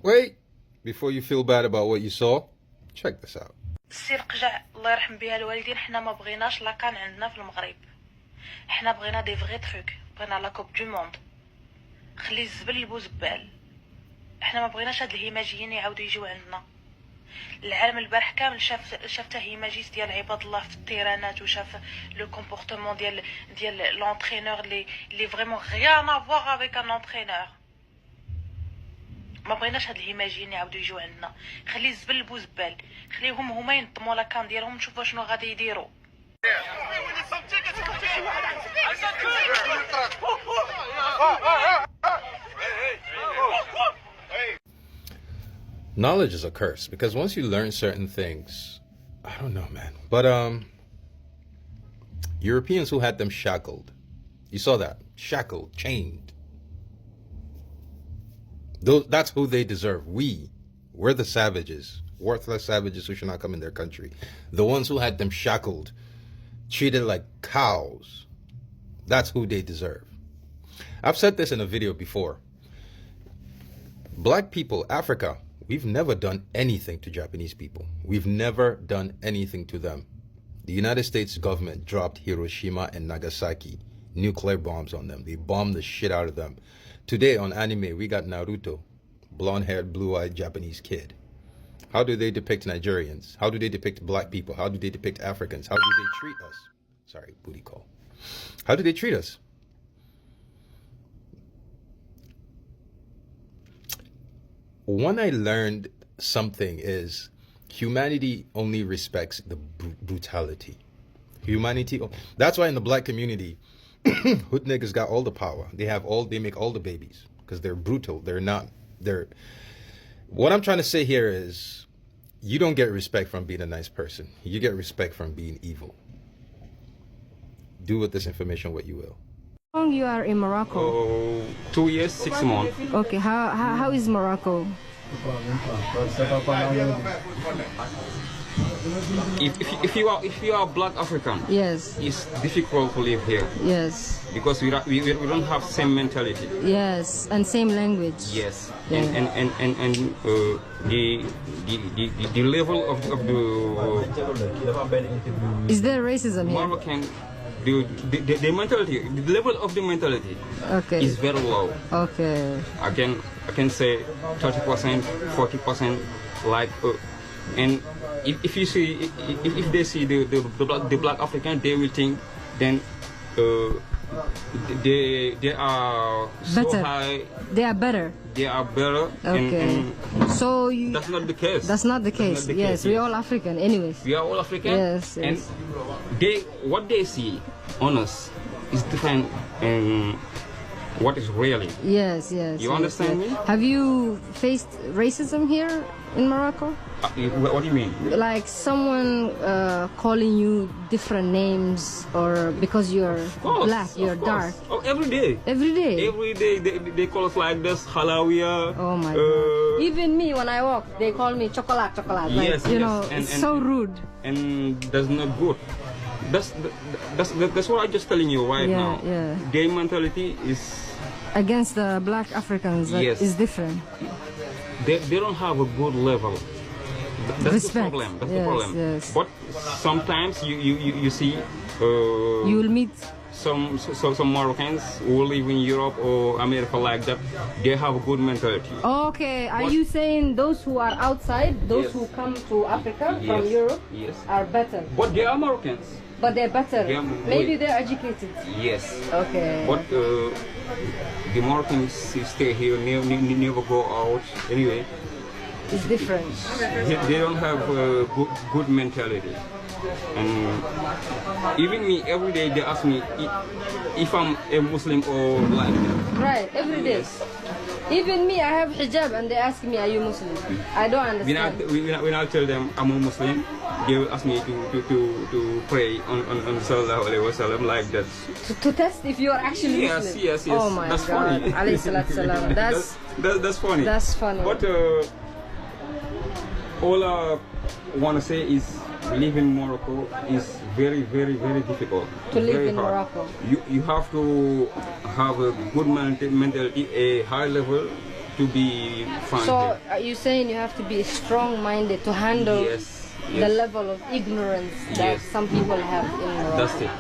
Wait, before you feel bad about what you saw, check this out. السير قجع الله يرحم بها الوالدين. حنا ما بغيناش لاكان عندنا في المغرب. حنا بغينا دي فغي تروك، بغينا لا كوب دو موند. خلي الزبل البوزبال. حنا ما بغيناش هاد الهيماجيين يعاودوا يجيو عندنا. العالم البارح كامل شاف هيماجيست ديال عباد الله في التيرانات، وشاف لو كومبورتمون ديال لونترينور لي فريمون غيان افوار افيك ان انترينور. ما بغيناش هاد الهيماجيين يعاودوا يجيو عندنا. خلي الزبل البوزبال، خليهم هما ينظموا لاكان ديالهم، نشوفوا شنو غادي يديروا. Knowledge is a curse, because once you learn certain things, I don't know, man. But Europeans who had them shackled, you saw that, shackled, chained. That's who they deserve. We're the savages, worthless savages who should not come in their country. The ones who had them shackled, treated like cows, that's who they deserve. I've said this in a video before. Black people, Africa, we've never done anything to Japanese people. We've never done anything to them. The United States government dropped Hiroshima and Nagasaki nuclear bombs on them. They bombed the shit out of them. Today on anime, we got Naruto, blonde-haired, blue-eyed Japanese kid. How do they depict Nigerians? How do they depict black people? How do they depict Africans? How do they treat us? Sorry, booty call. How do they treat us? When I learned something is humanity only respects the brutality. That's why in the black community, hood niggas got all the power. They make all the babies because they're brutal. What I'm trying to say here is you don't get respect from being a nice person. You get respect from being evil. Do with this information what you will. How long you are in Morocco? Oh, 2 years, 6 months. Okay, how is Morocco? If you are black African, Yes. it's difficult to live here Yes. because we don't have same mentality. Yes, and same language. Yes, Yeah. and the level of the Is there racism here? Moroccan, the mentality, the level of the mentality Okay. is very low. Okay. I can say 30%, 40%, like, and if you see if they see the black African, they will think then they are so Better. high. They are better. They are better. Okay. So you, That's not the case. that's not the case. not the Yes, case, we're yes. all African anyways. We are all African. Yes, And yes. what they see on us is different and what is really. Yes, yes. You yes, understand yes. me? Have you faced racism here in Morocco? What do you mean? Like someone calling you different names, or because you're Of course, black, you're of dark. course. Oh, every day. Every day. Every day they call us like this, Halawiya. Oh my god. Even me, when I walk, they call me chocolate. Like, Yes, you yes. know, it's so rude. And that's not good. That's what I'm just telling you right Yeah, now. yeah. Their mentality is Against the black Africans, that Yes. is different. they don't have a good level. That's Respect. the problem. That's the Yes, problem. yes. But sometimes you see You will meet. some Moroccans who live in Europe or America like that. They have a good mentality. Okay, are What? you saying those who are outside, those Yes. who come to Africa from Yes, Europe, yes. are better? But they are Moroccans. But they're better. Yeah, Maybe wait. they're educated. Yes. Okay. But the Moroccans stay here, never go out. Anyway, It's different. they don't have a good mentality. And even me, every day they ask me if I'm a Muslim or like that. Right, every day. Yes. Even me, I have hijab and they ask me, are you Muslim? I don't understand. When I tell them I'm a Muslim, they will ask me to pray on Sallallahu Alaihi Wasallam like that. To test if you are actually Yes, Muslim. yes, yes. Oh my That's God. funny. Alayhi salatu salam. That's funny. That's funny. But all I want to say is living in Morocco is very, very, very difficult. To live Very in hard. Morocco. You have to have a good mentality, a high level to be fun. So are you saying you have to be strong-minded to handle Yes, the yes. level of ignorance that Yes. some people have in Morocco? That's it.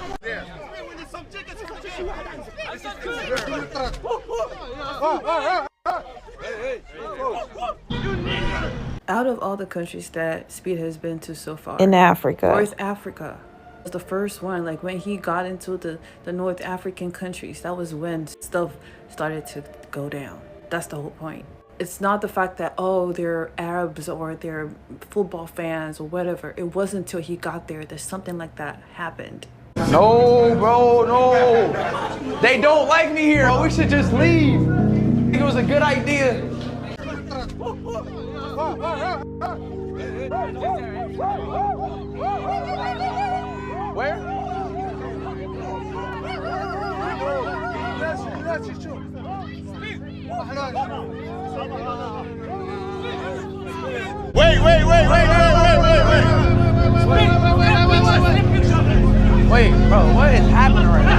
Out of all the countries that Speed has been to so far, In Africa. North Africa was the first one. Like when he got into the North African countries, that was when stuff started to go down. That's the whole point. It's not the fact that, oh, they're Arabs or they're football fans or whatever. It wasn't until he got there that something like that happened. No, bro, no. They don't like me here. Bro. We should just leave. I think it was a good idea. Where? Wait, bro, what is happening right now?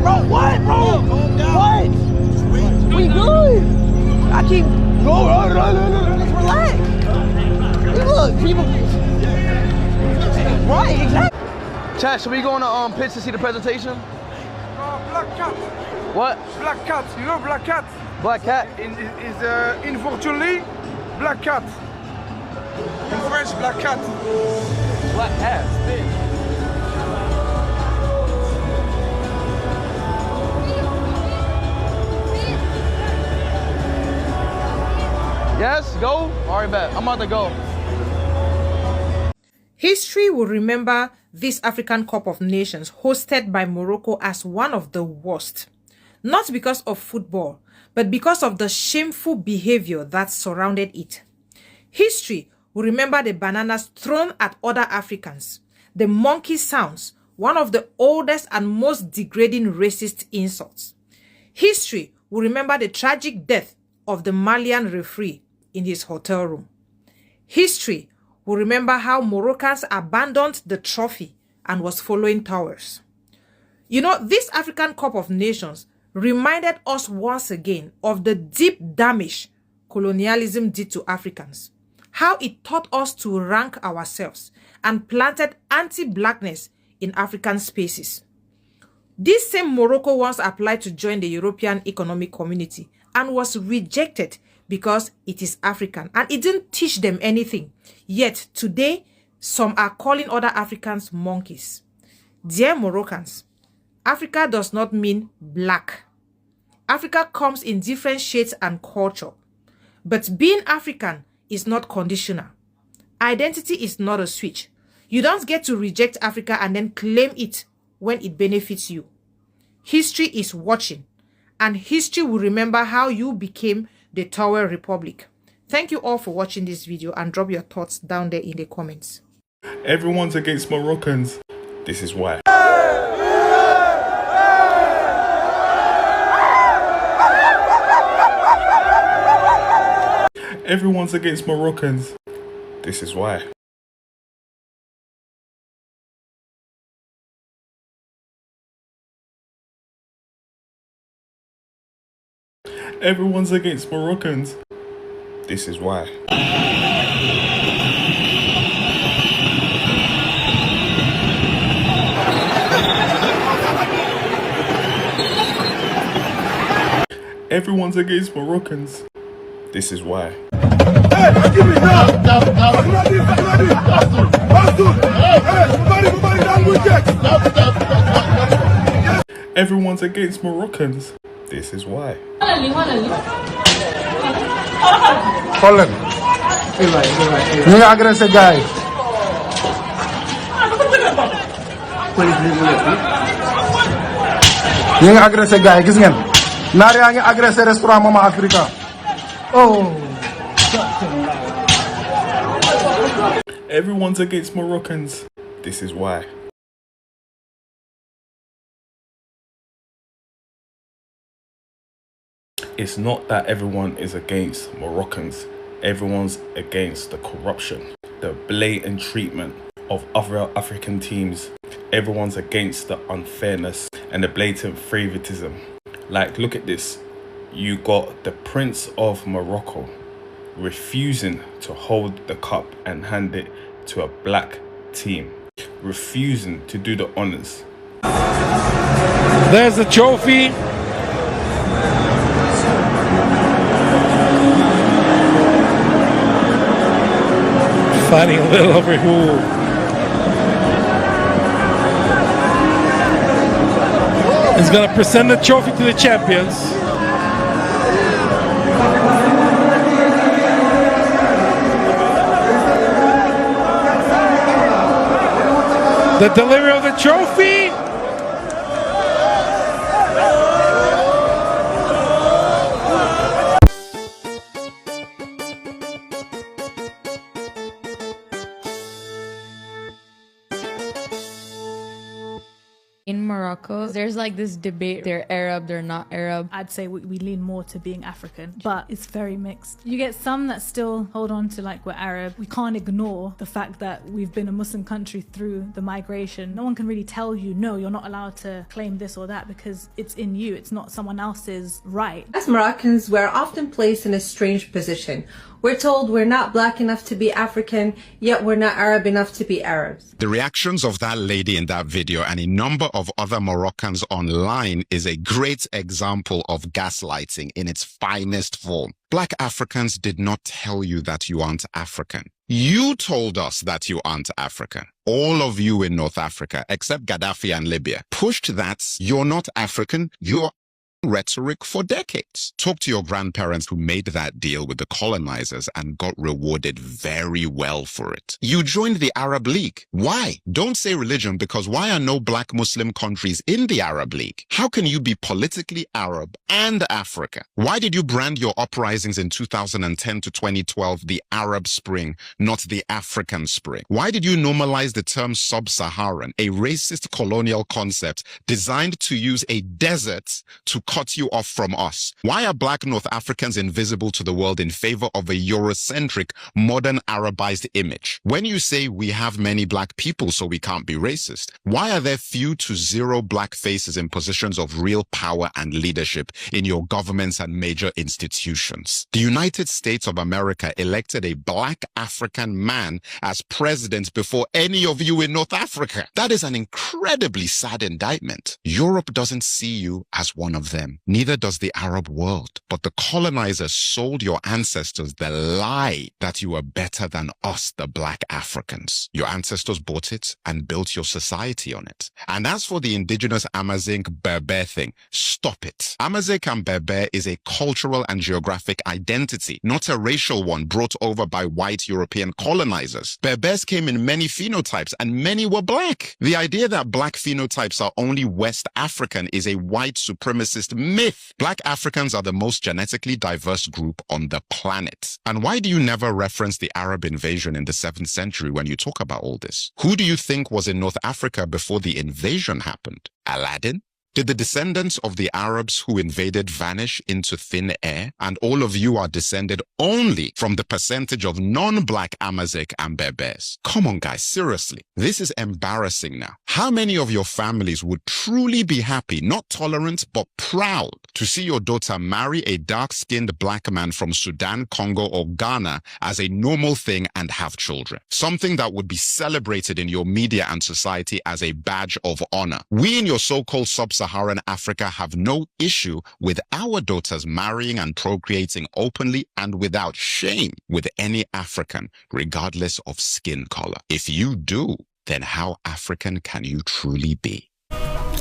Bro, what, bro? What? We good. I keep going. Just relax. Look, people. Right, exactly. Chat, should we go on the pitch to see the presentation? Black cat. What? Black cat. You know black cat? Black cat? Unfortunately, black cat. In French, black cat. Black cat. Yes, go? All right, bet. I'm about to go. History will remember this African Cup of Nations hosted by Morocco as one of the worst. Not because of football, but because of the shameful behavior that surrounded it. History will remember the bananas thrown at other Africans, the monkey sounds, one of the oldest and most degrading racist insults. History will remember the tragic death of the Malian referee in his hotel room. History will remember how Moroccans abandoned the trophy and was following towers. You know, this African Cup of Nations reminded us once again of the deep damage colonialism did to Africans, how it taught us to rank ourselves and planted anti-blackness in African spaces. This same Morocco once applied to join the European Economic Community and was rejected because it is African and it didn't teach them anything. Yet today, some are calling other Africans monkeys. Dear Moroccans, Africa does not mean black. Africa comes in different shades and culture. But being African is not conditional. Identity is not a switch. You don't get to reject Africa and then claim it when it benefits you. History is watching, and history will remember how you became the Tower Republic. Thank you all for watching this video, and drop your thoughts down there in the comments. Everyone's against Moroccans. This is why. Everyone's against Moroccans. This is why. Everyone's against Moroccans. This is why. Everyone's against Moroccans. This is why. Everyone's against Moroccans. This is why. Colin. Ñu ngi agressé gars yi. Ñu ngi agressé gars yi, gis ngeen. Naar yaa ngi agressé restaurant Mama Africa. Oh. Everyone's against Moroccans. This is why. It's not that everyone is against Moroccans. Everyone's against the corruption, the blatant treatment of other African teams Everyone's against the unfairness and the blatant favoritism. Like, look at this. You got the Prince of Morocco refusing to hold the cup and hand it to a black team. Refusing to do the honors. There's the trophy. Fighting a little over who. Is going to present the trophy to the champions. The delivery of the trophy. In Morocco, there's like this debate. They're Arab, they're not Arab. I'd say we lean more to being African, but it's very mixed. You get some that still hold on to like we're Arab. We can't ignore the fact that we've been a Muslim country through the migration. No one can really tell you, no, you're not allowed to claim this or that because it's in you. It's not someone else's right. As Moroccans, we're often placed in a strange position. We're told we're not black enough to be African, yet we're not Arab enough to be Arabs. The reactions of that lady in that video and a number of other Moroccans online is a great example of gaslighting in its finest form. Black Africans did not tell you that you aren't African. You told us that you aren't African. All of you in North Africa, except Gaddafi and Libya, pushed that you're not African, you're rhetoric for decades. Talk to your grandparents who made that deal with the colonizers and got rewarded very well for it. You joined the Arab League. Why? Don't say religion, because why are no black Muslim countries in the Arab League? How can you be politically Arab and Africa? Why did you brand your uprisings in 2010 to 2012 the Arab Spring, not the African Spring? Why did you normalize the term sub-Saharan, a racist colonial concept designed to use a desert to cut you off from us? Why are black North Africans invisible to the world in favor of a Eurocentric, modern Arabized image? When you say we have many black people so we can't be racist, why are there few to zero black faces in positions of real power and leadership in your governments and major institutions? The United States of America elected a black African man as president before any of you in North Africa. That is an incredibly sad indictment. Europe doesn't see you as one of them. Neither does the Arab world. But the colonizers sold your ancestors the lie that you were better than us, the black Africans. Your ancestors bought it and built your society on it. And as for the indigenous Amazigh Berber thing, stop it. Amazigh and Berber is a cultural and geographic identity, not a racial one brought over by white European colonizers. Berbers came in many phenotypes and many were black. The idea that black phenotypes are only West African is a white supremacist myth. Black Africans are the most genetically diverse group on the planet. And why do you never reference the Arab invasion in the 7th century when you talk about all this? Who do you think was in North Africa before the invasion happened? Aladdin? Did the descendants of the Arabs who invaded vanish into thin air? And all of you are descended only from the percentage of non-black Amazigh and Berbers. Come on, guys, seriously. This is embarrassing now. How many of your families would truly be happy, not tolerant, but proud to see your daughter marry a dark-skinned black man from Sudan, Congo, or Ghana as a normal thing and have children? Something that would be celebrated in your media and society as a badge of honor. We in your so-called Sub-Saharan Africa have no issue with our daughters marrying and procreating openly and without shame with any African, regardless of skin color. If you do, then how African can you truly be?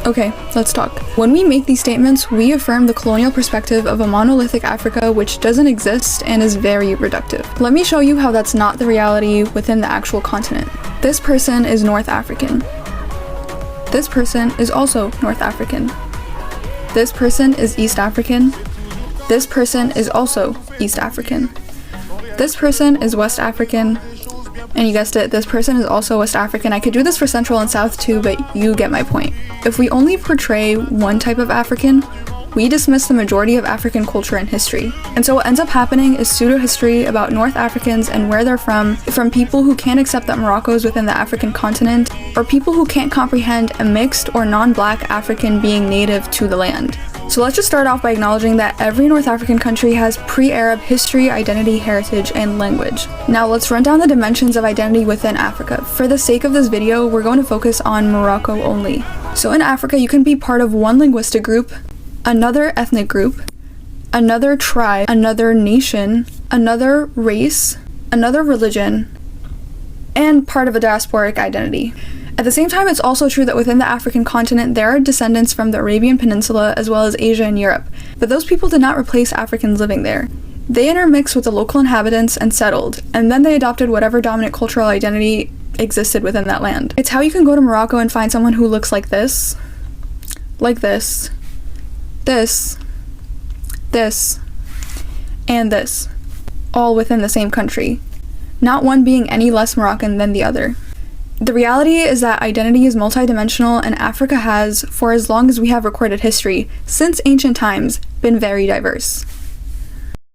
Okay, let's talk. When we make these statements, we affirm the colonial perspective of a monolithic Africa which doesn't exist and is very reductive. Let me show you how that's not the reality within the actual continent. This person is North African. This person is also North African. This person is East African. This person is also East African. This person is West African. And you guessed it, this person is also West African. I could do this for Central and South too, but you get my point. If we only portray one type of African, we dismiss the majority of African culture and history. And so what ends up happening is pseudo-history about North Africans and where they're from people who can't accept that Morocco is within the African continent, or people who can't comprehend a mixed or non-black African being native to the land. So let's just start off by acknowledging that every North African country has pre-Arab history, identity, heritage, and language. Now let's run down the dimensions of identity within Africa. For the sake of this video, we're going to focus on Morocco only. So in Africa, you can be part of one linguistic group, another ethnic group, another tribe, another nation, another race, another religion, and part of a diasporic identity. At the same time, it's also true that within the African continent, there are descendants from the Arabian Peninsula as well as Asia and Europe, but those people did not replace Africans living there. They intermixed with the local inhabitants and settled, and then they adopted whatever dominant cultural identity existed within that land. It's how you can go to Morocco and find someone who looks like this, this, and this, all within the same country, not one being any less Moroccan than the other. The reality is that identity is multidimensional, and Africa has, for as long as we have recorded history, since ancient times, been very diverse.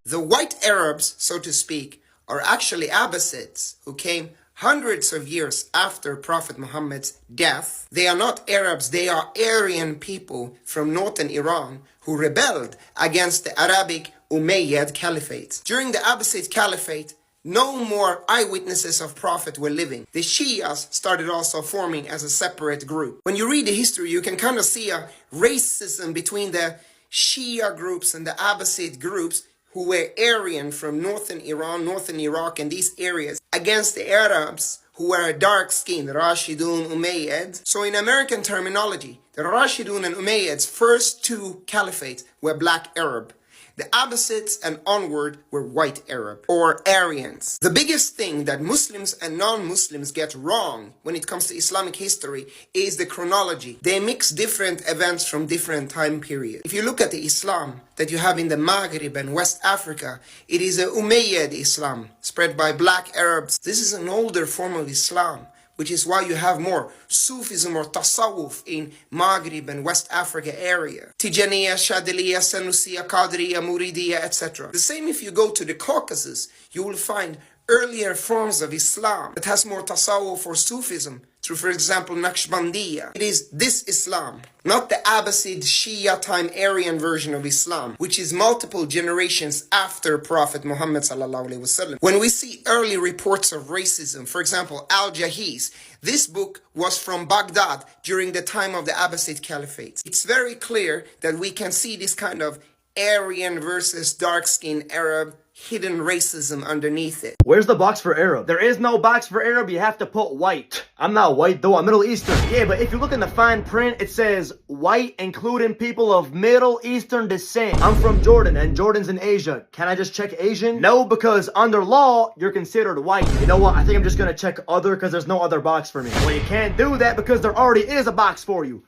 The white Arabs, so to speak, are actually Abbasids who came hundreds of years after Prophet Muhammad's death. They are not Arabs, they are Aryan people from northern Iran who rebelled against the Arabic Umayyad Caliphate. During the Abbasid Caliphate, no more eyewitnesses of Prophet were living. The Shias started also forming as a separate group. When you read the history, you can kind of see a racism between the Shia groups and the Abbasid groups who were Aryan from northern Iran, northern Iraq, and these areas against the Arabs who were dark-skinned, Rashidun, Umayyads. So in American terminology, the Rashidun and Umayyads' first two caliphates were black Arab. The Abbasids and onward were white Arab, or Aryans. The biggest thing that Muslims and non-Muslims get wrong when it comes to Islamic history is the chronology. They mix different events from different time periods. If you look at the Islam that you have in the Maghrib and West Africa, it is a Umayyad Islam, spread by black Arabs. This is an older form of Islam, which is why you have more Sufism or Tasawwuf in Maghrib and West Africa area. Tijaniya, Shadiliya, Sanusiya, Qadriya, Muridiya, etc. The same if you go to the Caucasus, you will find earlier forms of Islam that has more Tasawwuf or Sufism through, for example, Naqshbandiya. It is this Islam, not the Abbasid Shia time Aryan version of Islam, which is multiple generations after Prophet Muhammad sallallahu alaihi wasallam. When we see early reports of racism, for example, Al-Jahiz, this book was from Baghdad during the time of the Abbasid Caliphate. It's very clear that we can see this kind of Aryan versus dark-skinned Arab hidden racism underneath it. Where's the box for Arab? There is no box for Arab, you have to put white. I'm not white though, I'm Middle Eastern. Yeah, but if you look in the fine print, it says white including people of Middle Eastern descent. I'm from Jordan and Jordan's in Asia. Can I just check Asian? No, because under law, you're considered white. You know what, I think I'm just gonna check other because there's no other box for me. Well, you can't do that because there already is a box for you.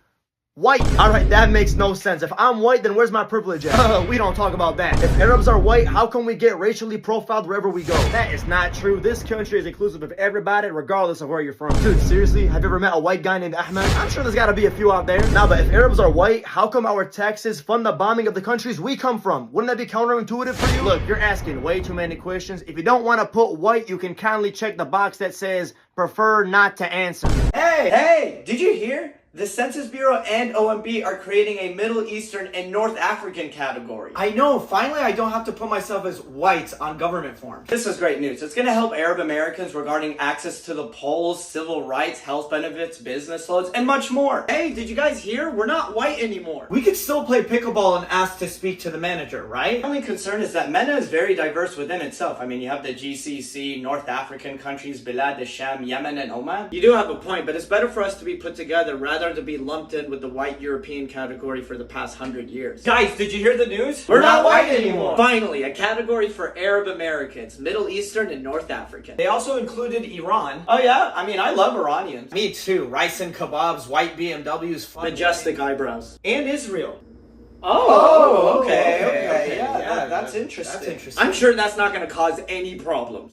White. Alright, that makes no sense. If I'm white, then where's my privilege at? We don't talk about that. If Arabs are white, how can we get racially profiled wherever we go? That is not true. This country is inclusive of everybody, regardless of where you're from. Dude, seriously? Have you ever met a white guy named Ahmed? I'm sure there's gotta be a few out there. Nah, but if Arabs are white, how come our taxes fund the bombing of the countries we come from? Wouldn't that be counterintuitive for you? Look, you're asking way too many questions. If you don't want to put white, you can kindly check the box that says, prefer not to answer. Hey, did you hear? The Census Bureau and OMB are creating a Middle Eastern and North African category. I know, finally I don't have to put myself as white on government forms. This is great news. It's going to help Arab Americans regarding access to the polls, civil rights, health benefits, business loans, and much more. Hey, did you guys hear? We're not white anymore. We could still play pickleball and ask to speak to the manager, right? The only concern is that MENA is very diverse within itself. I mean, you have the GCC, North African countries, Bilad al-Sham, Yemen, and Oman. You do have a point, but it's better for us to be put together rather than be lumped in with the white European category for the past 100 years. Guys, did you hear the news? We're not white anymore. Finally, a category for Arab Americans, Middle Eastern and North African. They also included Iran. Oh yeah? I mean, I love Iranians. Me too. Rice and kebabs, white BMWs, fun. Majestic eyebrows. And Israel. Oh, okay. Yeah, that's interesting. That's interesting. I'm sure that's not going to cause any problems.